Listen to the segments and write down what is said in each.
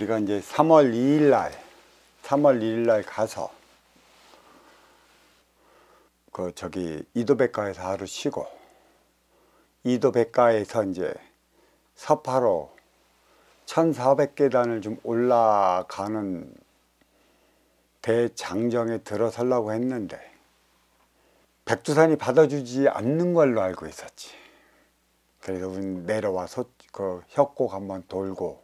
우리가 이제 3월 2일 날 가서 이도백가에서 하루 쉬고, 이도백가에서 이제 서파로 1400계단을 좀 올라가는 대장정에 들어서려고 했는데 백두산이 받아주지 않는 걸로 알고 있었지. 그래서 우리 내려와서 그 협곡 한번 돌고,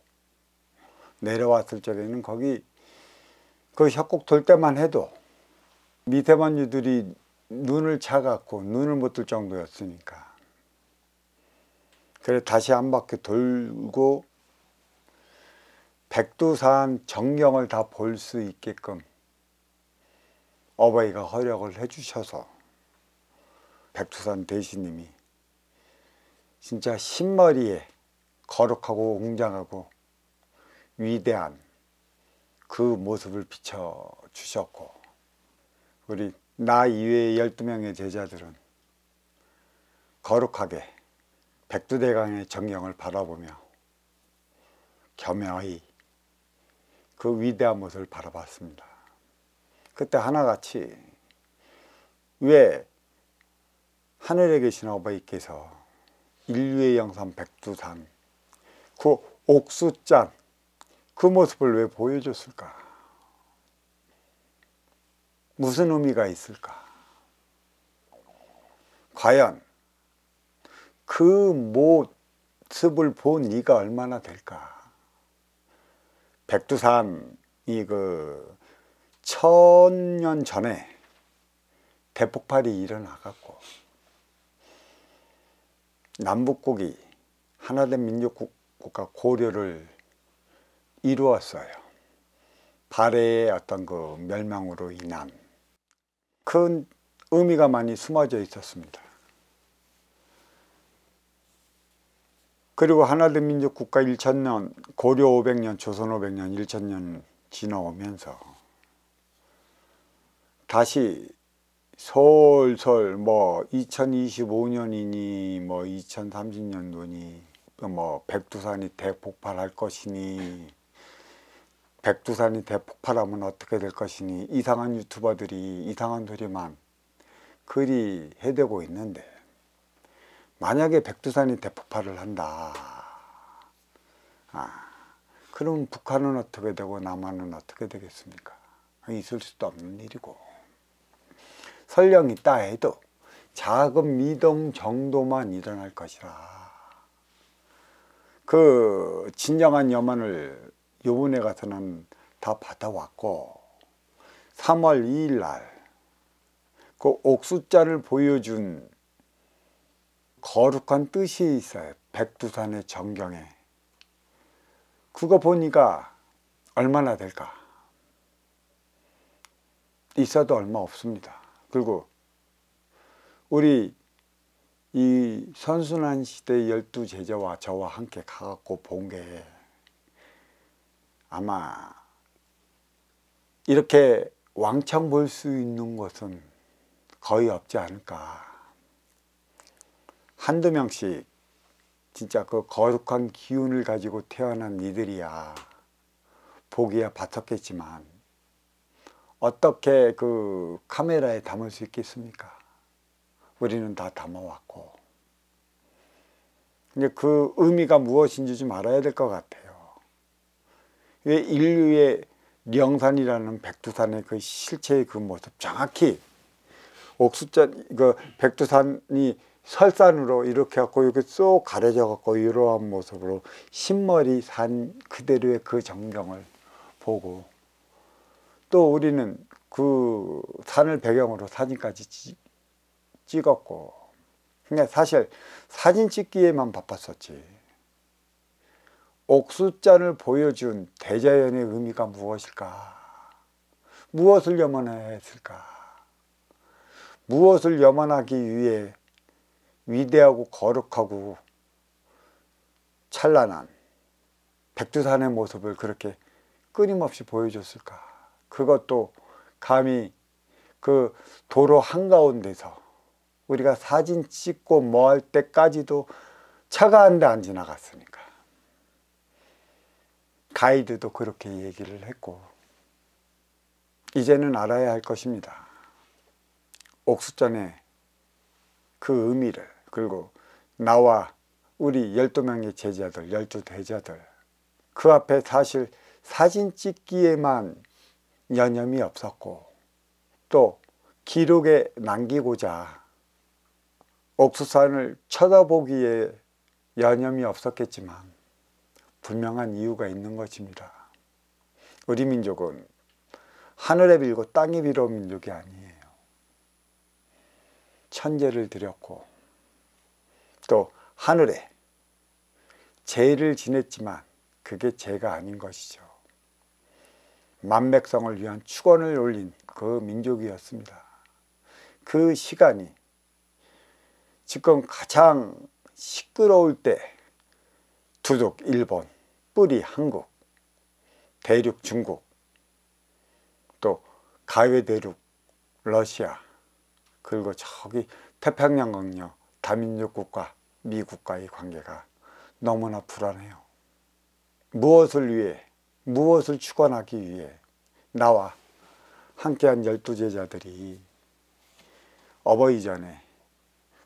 내려왔을 적에는 거기 그 협곡 돌 때만 해도 미세먼지들이 눈을 차갖고 눈을 못 뜰 정도였으니까, 그래 다시 한 바퀴 돌고 백두산 전경을 다 볼 수 있게끔 어버이가 허락을 해주셔서 백두산 대신님이 진짜 신머리에 거룩하고 웅장하고 위대한 그 모습을 비춰주셨고, 우리 나 이외의 12명의 제자들은 거룩하게 백두대간의 전경을 바라보며 겸허히 그 위대한 모습을 바라봤습니다. 그때 하나같이 왜 하늘에 계신 어버이께서 인류의 영산 백두산 그 옥수잔 그 모습을 왜 보여줬을까? 무슨 의미가 있을까? 과연 그 모습을 본 네가 얼마나 될까? 백두산이 그 1000년 전에 대폭발이 일어나갖고 남북국이 하나된 민족국가 고려를 이루었어요. 발해의 어떤 그 멸망으로 인한 큰 의미가 많이 숨어져 있었습니다. 그리고 하나된 민족국가 1000년, 고려 500년, 조선 500년, 1000년 지나오면서 다시 솔솔 2025년이니 2030년도니 백두산이 대폭발할 것이니, 백두산이 대폭발하면 어떻게 될 것이니, 이상한 유튜버들이 이상한 소리만 그리 해대고 있는데, 만약에 백두산이 대폭발을 한다, 그럼 북한은 어떻게 되고 남한은 어떻게 되겠습니까? 있을 수도 없는 일이고, 설령 있다 해도 작은 미동 정도만 일어날 것이라. 그 진정한 염원을 요번에 가서는 다 받아왔고, 3월 2일 날 그 옥수자를 보여준 거룩한 뜻이 있어요. 백두산의 전경에. 그거 보니까 얼마나 될까? 있어도 얼마 없습니다. 그리고 우리 이 선순환 시대 12제자와 저와 함께 가갖고 본 게 아마 이렇게 왕창 볼 수 있는 것은 거의 없지 않을까. 한두 명씩 진짜 그 거룩한 기운을 가지고 태어난 이들이야 보기야 봤었겠지만 어떻게 그 카메라에 담을 수 있겠습니까? 우리는 다 담아왔고, 근데 그 의미가 무엇인지 좀 알아야 될 것 같아요. 왜 인류의 영산이라는 백두산의 그 실체의 그 모습, 정확히 옥수잔 그 백두산이 설산으로 이렇게 갖고 이렇게 쏙 가려져 갖고 이러한 모습으로 신머리 산 그대로의 그 전경을 보고, 또 우리는 그 산을 배경으로 사진까지 찍었고, 그냥 사실 사진 찍기에만 바빴었지. 옥수잔을 보여준 대자연의 의미가 무엇일까? 무엇을 염원해야 했을까? 무엇을 염원하기 위해 위대하고 거룩하고 찬란한 백두산의 모습을 그렇게 끊임없이 보여줬을까? 그것도 감히 그 도로 한가운데서 우리가 사진 찍고 뭐 할 때까지도 차가 한 대 안 지나갔으니까. 가이드도 그렇게 얘기를 했고, 이제는 알아야 할 것입니다. 옥수전의 그 의미를, 그리고 나와 우리 12명의 제자들, 12대자들, 그 앞에 사실 사진 찍기에만 여념이 없었고, 또 기록에 남기고자 옥수산을 쳐다보기에 여념이 없었겠지만 분명한 이유가 있는 것입니다. 우리 민족은 하늘에 빌고 땅에 빌어온 민족이 아니에요. 천재를 드렸고 또 하늘에 제를 지냈지만 그게 제가 아닌 것이죠. 만백성을 위한 축원을 올린 그 민족이었습니다. 그 시간이 지금 가장 시끄러울 때 두둑 일본, 뿌리 한국, 대륙 중국, 또 가외 대륙 러시아, 그리고 저기 태평양 강요 다민족 국가 미국과의 관계가 너무나 불안해요. 무엇을 위해, 무엇을 축원하기 위해 나와 함께한 12제자들이 어버이 전에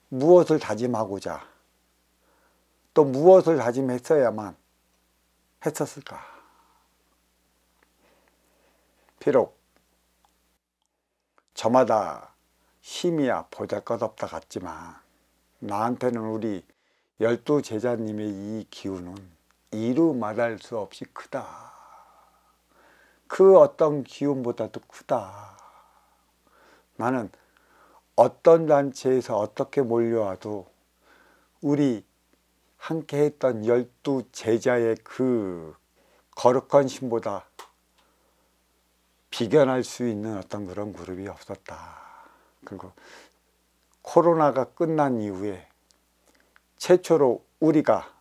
무엇을 다짐하고자, 또 무엇을 다짐했어야만 했었을까? 비록 저마다 힘이야 보잘것없다 같지만 나한테는 우리 12제자님의 이 기운은 이루 말할 수 없이 크다. 그 어떤 기운보다도 크다. 나는 어떤 단체에서 어떻게 몰려와도 우리 함께 했던 12제자의 그 거룩한 신보다 비견할 수 있는 어떤 그런 그룹이 없었다. 그리고 코로나가 끝난 이후에 최초로 우리가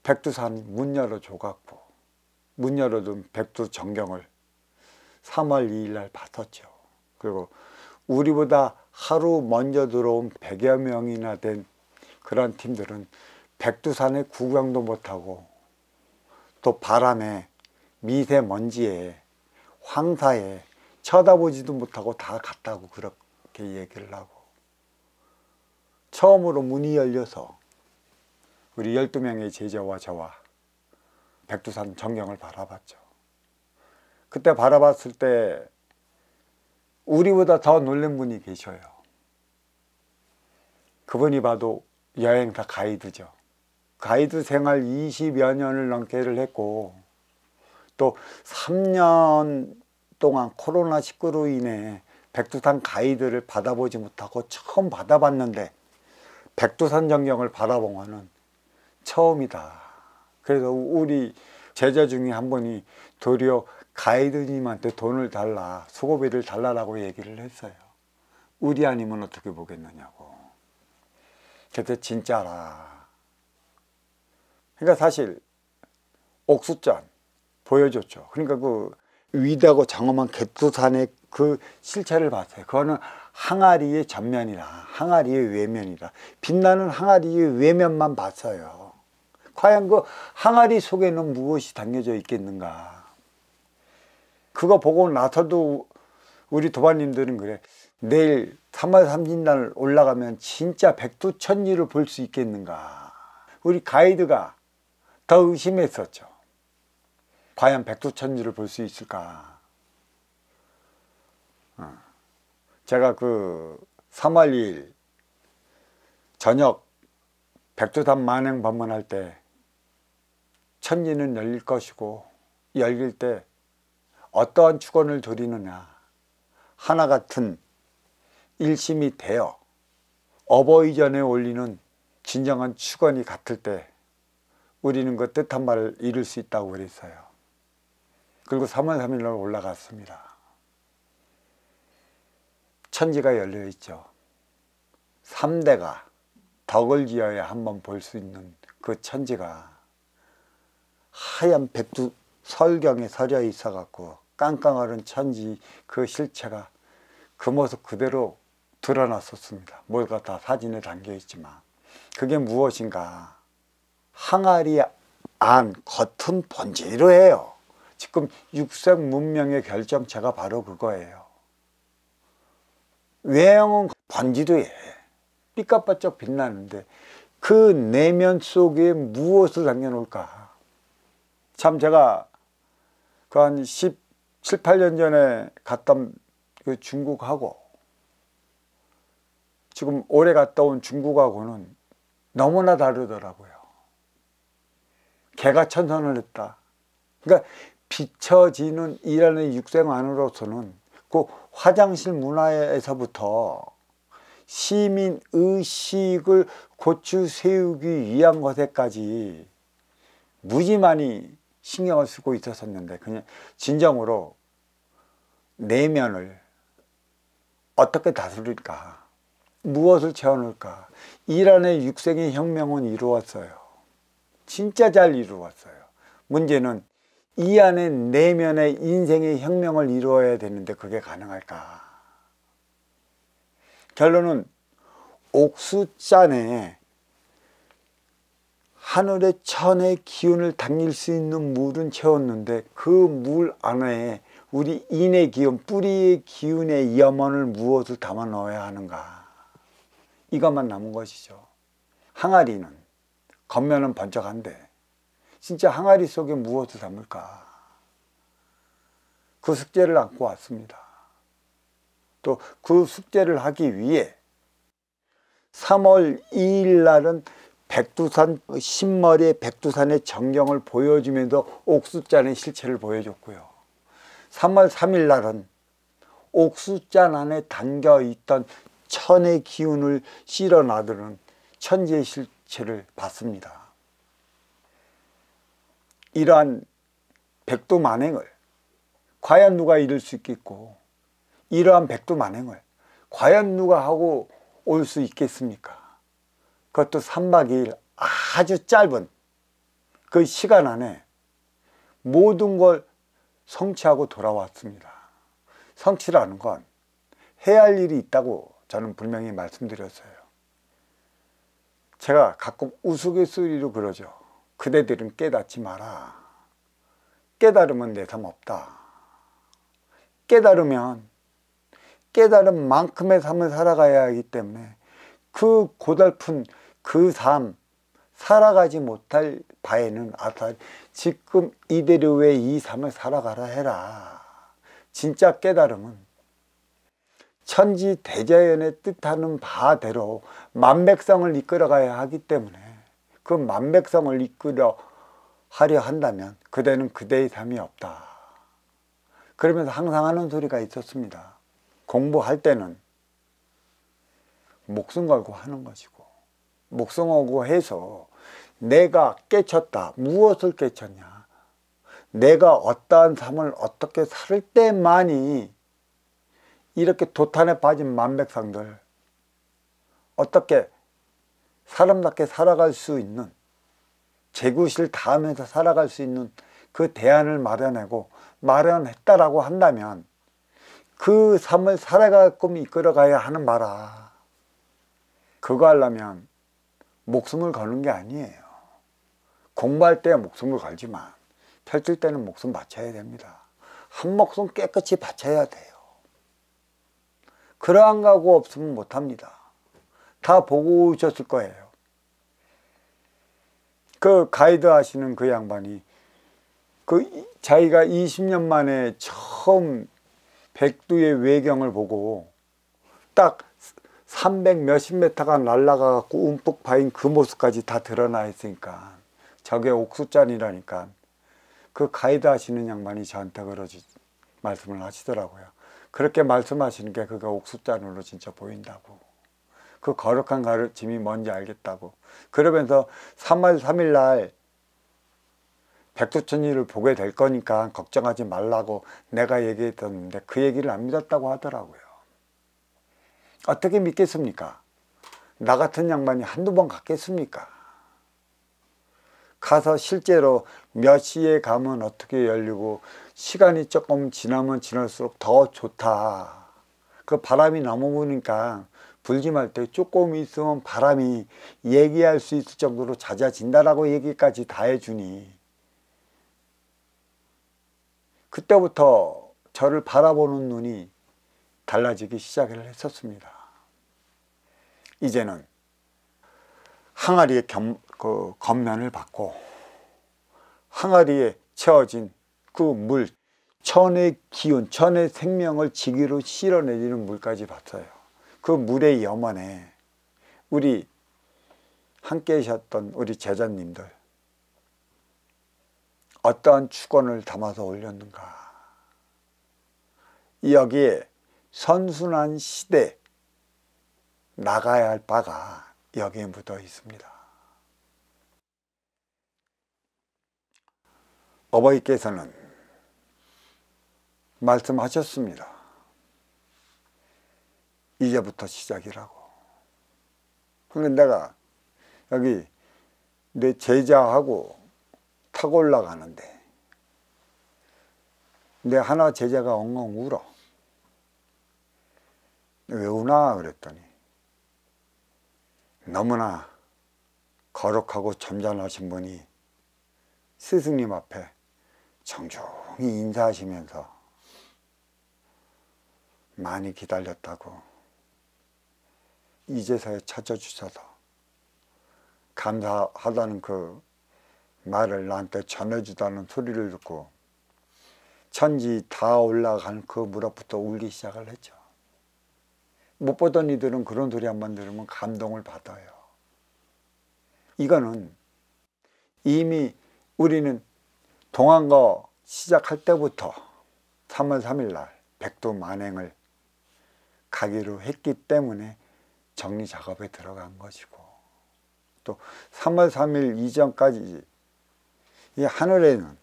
백두산이 문 열어줘갖고 문 열어둔 백두정경을 3월 2일 날 받았죠. 그리고 우리보다 하루 먼저 들어온 100여 명이나 된 그런 팀들은 백두산에 구경도 못하고 또 바람에 미세먼지에 황사에 쳐다보지도 못하고 다 갔다고 그렇게 얘기를 하고, 처음으로 문이 열려서 우리 12명의 제자와 저와 백두산 전경을 바라봤죠. 그때 바라봤을 때 우리보다 더 놀란 분이 계셔요. 그분이 봐도 여행사 가이드죠. 가이드 생활 20여 년을 넘게를 했고 또 3년 동안 코로나19로 인해 백두산 가이드를 받아보지 못하고 처음 받아봤는데 백두산 전경을 바라본 거는 처음이다. 그래서 우리 제자 중에 한 분이 도리어 가이드님한테 돈을 달라, 수고비를 달라라고 얘기를 했어요. 우리 아니면 어떻게 보겠느냐고. 그래서 진짜라. 그러니까 사실 옥수전 보여줬죠. 그러니까 그 위대하고 장엄한 백두산의 그 실체를 봤어요. 그거는 항아리의 전면이라, 항아리의 외면이라. 빛나는 항아리의 외면만 봤어요. 과연 그 항아리 속에는 무엇이 담겨져 있겠는가. 그거 보고 나서도 우리 도반님들은 그래. 내일 3월 30일 올라가면 진짜 백두천지를 볼 수 있겠는가. 우리 가이드가 더 의심했었죠. 과연 백두천지를 볼 수 있을까. 제가 그 3월 2일 저녁 백두산 만행 방문할 때 천지는 열릴 것이고 열릴 때 어떠한 축원을 드리느냐, 하나 같은 일심이 되어 어버이 전에 올리는 진정한 축원이 같을 때 우리는 그 뜻한 바를 이룰 수 있다고 그랬어요. 그리고 3월 3일 날 올라갔습니다. 천지가 열려 있죠. 3대가 덕을 지어야 한번 볼 수 있는 그 천지가 하얀 백두 설경에 서려 있어 갖고 깡깡거린 천지 그 실체가 그 모습 그대로 드러났었습니다. 뭐가 다 사진에 담겨 있지만 그게 무엇인가. 항아리 겉은 번지르해요. 지금 육색 문명의 결정체가 바로 그거예요. 외형은 번지르해. 삐까뻔쩍 빛나는데 그 내면 속에 무엇을 담겨놓을까? 참 제가 그 한 17, 18년 전에 갔던 그 중국하고 지금 올해 갔다 온 중국하고는 너무나 다르더라고요. 개가천선을 했다. 그러니까 비춰지는 이라는 육생안으로서는 그 화장실 문화에서부터 시민 의식을 고추 세우기 위한 것에까지 무지 많이 신경을 쓰고 있었었는데 그냥 진정으로 내면을 어떻게 다스릴까, 무엇을 채워넣을까, 이란의 육생의 혁명은 이루었어요. 진짜 잘 이루었어요. 문제는 이 안에 내면의 인생의 혁명을 이루어야 되는데 그게 가능할까? 결론은 옥수잔에 하늘의 천의 기운을 당길 수 있는 물은 채웠는데 그 물 안에 우리 인의 기운, 뿌리의 기운의 염원을 무엇을 담아 넣어야 하는가? 이것만 남은 것이죠. 항아리는 겉면은 번쩍한데 진짜 항아리 속에 무엇을 담을까? 그 숙제를 안고 왔습니다. 또 그 숙제를 하기 위해 3월 2일 날은 백두산 신머리의 백두산의 전경을 보여주면서 옥수잔의 실체를 보여줬고요. 3월 3일 날은 옥수잔 안에 담겨있던 천의 기운을 실어나드는 천지의 실체를 봤습니다. 이러한 백두만행을 과연 누가 이룰 수 있겠고 이러한 백두만행을 과연 누가 하고 올 수 있겠습니까? 그것도 3박 2일 아주 짧은 그 시간 안에 모든 걸 성취하고 돌아왔습니다. 성취라는 건 해야 할 일이 있다고 저는 분명히 말씀드렸어요. 제가 가끔 우스갯소리로 그러죠. 그대들은 깨닫지 마라. 깨달으면 내 삶 없다. 깨달으면 깨달은 만큼의 삶을 살아가야 하기 때문에 그 고달픈 그 삶 살아가지 못할 바에는 지금 이대로의 이 삶을 살아가라 해라. 진짜 깨달음은 천지 대자연의 뜻하는 바대로 만백성을 이끌어가야 하기 때문에 그 만백성을 이끌어 하려 한다면 그대는 그대의 삶이 없다. 그러면서 항상 하는 소리가 있었습니다. 공부할 때는 목숨 걸고 하는 것이고 목숨 걸고 해서 내가 깨쳤다. 무엇을 깨쳤냐? 내가 어떠한 삶을 어떻게 살 때만이 이렇게 도탄에 빠진 만백성들 어떻게 사람답게 살아갈 수 있는 제구실 닿으면서 살아갈 수 있는 그 대안을 마련했다라고 한다면 그 삶을 살아가끔 이끌어가야 하는 바라. 그거 하려면 목숨을 거는 게 아니에요. 공부할 때 목숨을 걸지만 펼칠 때는 목숨 바쳐야 됩니다. 한 목숨 깨끗이 바쳐야 돼요. 그러한 각오 없으면 못합니다. 다 보고 오셨을 거예요. 그 가이드 하시는 그 양반이 자기가 20년 만에 처음 백두의 외경을 보고 딱 300 몇십 메타가 날아가 갖고 움푹 파인 그 모습까지 다 드러나 있으니까 저게 옥수잔이라니까 그 가이드 하시는 양반이 저한테 말씀을 하시더라고요. 그렇게 말씀하시는 게 그가 옥수잔으로 진짜 보인다고. 그 거룩한 가르침이 뭔지 알겠다고. 그러면서 3월 3일 날 백두천지를 보게 될 거니까 걱정하지 말라고 내가 얘기했었는데 그 얘기를 안 믿었다고 하더라고요. 어떻게 믿겠습니까? 나 같은 양반이 한두 번 갔겠습니까? 가서 실제로 몇 시에 가면 어떻게 열리고 시간이 조금 지나면 지날수록 더 좋다. 그 바람이 너무 부니까 불짐할 때 조금 있으면 바람이 얘기할 수 있을 정도로 잦아진다라고 얘기까지 다 해주니 그때부터 저를 바라보는 눈이 달라지기 시작을 했었습니다. 이제는 항아리에 겉면을 받고 항아리에 채워진 그 물, 천의 기운, 천의 생명을 지기로 실어내리는 물까지 봤어요. 그 물의 염원에 우리 함께 계셨던 우리 제자님들 어떠한 축원을 담아서 올렸는가. 여기에 선순환 시대 나가야 할 바가 여기에 묻어 있습니다. 어버이께서는 말씀하셨습니다. 이제부터 시작이라고. 그런데 내가 여기 내 제자하고 타고 올라가는데 내 하나 제자가 엉엉 울어. 왜 우나 그랬더니 너무나 거룩하고 점잖으신 분이 스승님 앞에 정중히 인사하시면서 많이 기다렸다고 이제서야 찾아주셔서 감사하다는 그 말을 나한테 전해주다는 소리를 듣고 천지 다 올라간 그 무렵부터 울기 시작을 했죠. 못 보던 이들은 그런 소리 한번 들으면 감동을 받아요. 이거는 이미 우리는 동안거 시작할 때부터 3월 3일 날 백두만행을 가기로 했기 때문에 정리 작업에 들어간 것이고, 또 3월 3일 이전까지 이 하늘에는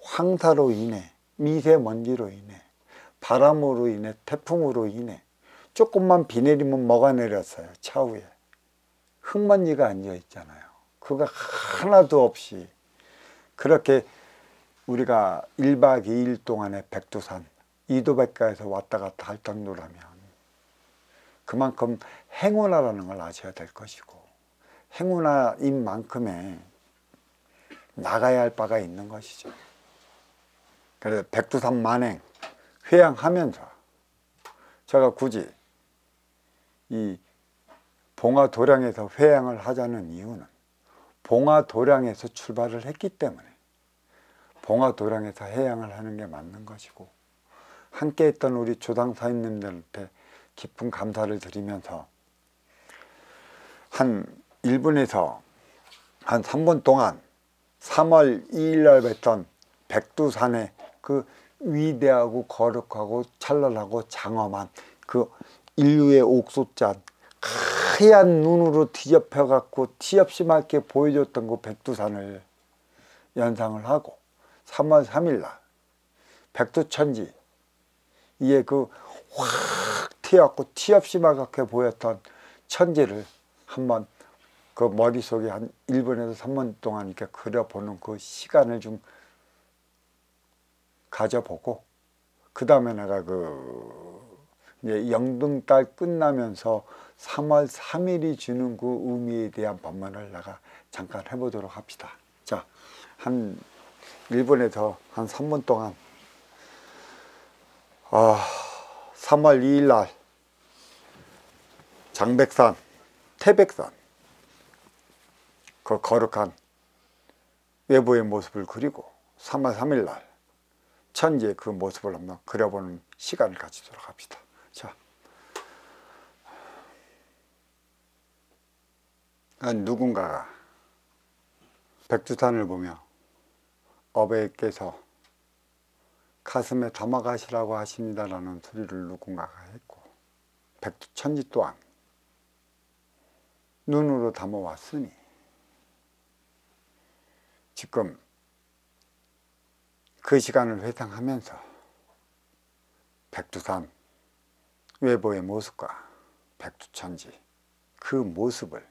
황사로 인해, 미세먼지로 인해, 바람으로 인해, 태풍으로 인해 조금만 비 내리면 뭐가 내렸어요? 차후에 흙먼지가 앉아 있잖아요. 그거 하나도 없이 그렇게 우리가 1박 2일 동안에 백두산 이도백가에서 왔다 갔다 할 정도라면 그만큼 행운아라는 걸 아셔야 될 것이고, 행운아인 만큼의 나가야 할 바가 있는 것이죠. 그래서 백두산 만행 회양하면서 제가 굳이 이 봉화도량에서 회양을 하자는 이유는 봉화도량에서 출발을 했기 때문에 봉화도량에서 회양을 하는 게 맞는 것이고, 함께 했던 우리 조당사님들한테 깊은 감사를 드리면서 한 1분에서 한 3분 동안 3월 2일 날 뵀던 백두산의 그 위대하고 거룩하고 찬란하고 장엄한 그 인류의 옥솟잔 하얀 눈으로 뒤집혀 갖고 티없이 맑게 보여줬던 그 백두산을 연상을 하고, 3월 3일 날 백두천지 이에 그 확 튀어갖고 티없이 맑게 보였던 천지를 한번 그 머릿속에 한 1분에서 3분 동안 이렇게 그려보는 그 시간을 좀 가져보고, 그 다음에 내가 이제 영등달 끝나면서 3월 3일이 주는 그 의미에 대한 법문을 내가 잠깐 해보도록 합시다. 자, 한 1분에서 한 3분 동안 3월 2일 날 장백산, 태백산 그 거룩한 외부의 모습을 그리고 3월 3일 날 천지의 그 모습을 한번 그려보는 시간을 가지도록 합시다. 자, 누군가가 백두산을 보며 어베께서 가슴에 담아가시라고 하십니다라는 소리를 누군가가 했고, 백두천지 또한 눈으로 담아왔으니 지금 그 시간을 회상하면서 백두산 외부의 모습과 백두천지 그 모습을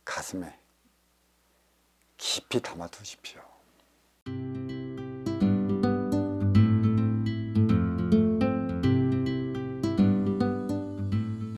가슴에 깊이 담아 두십시오.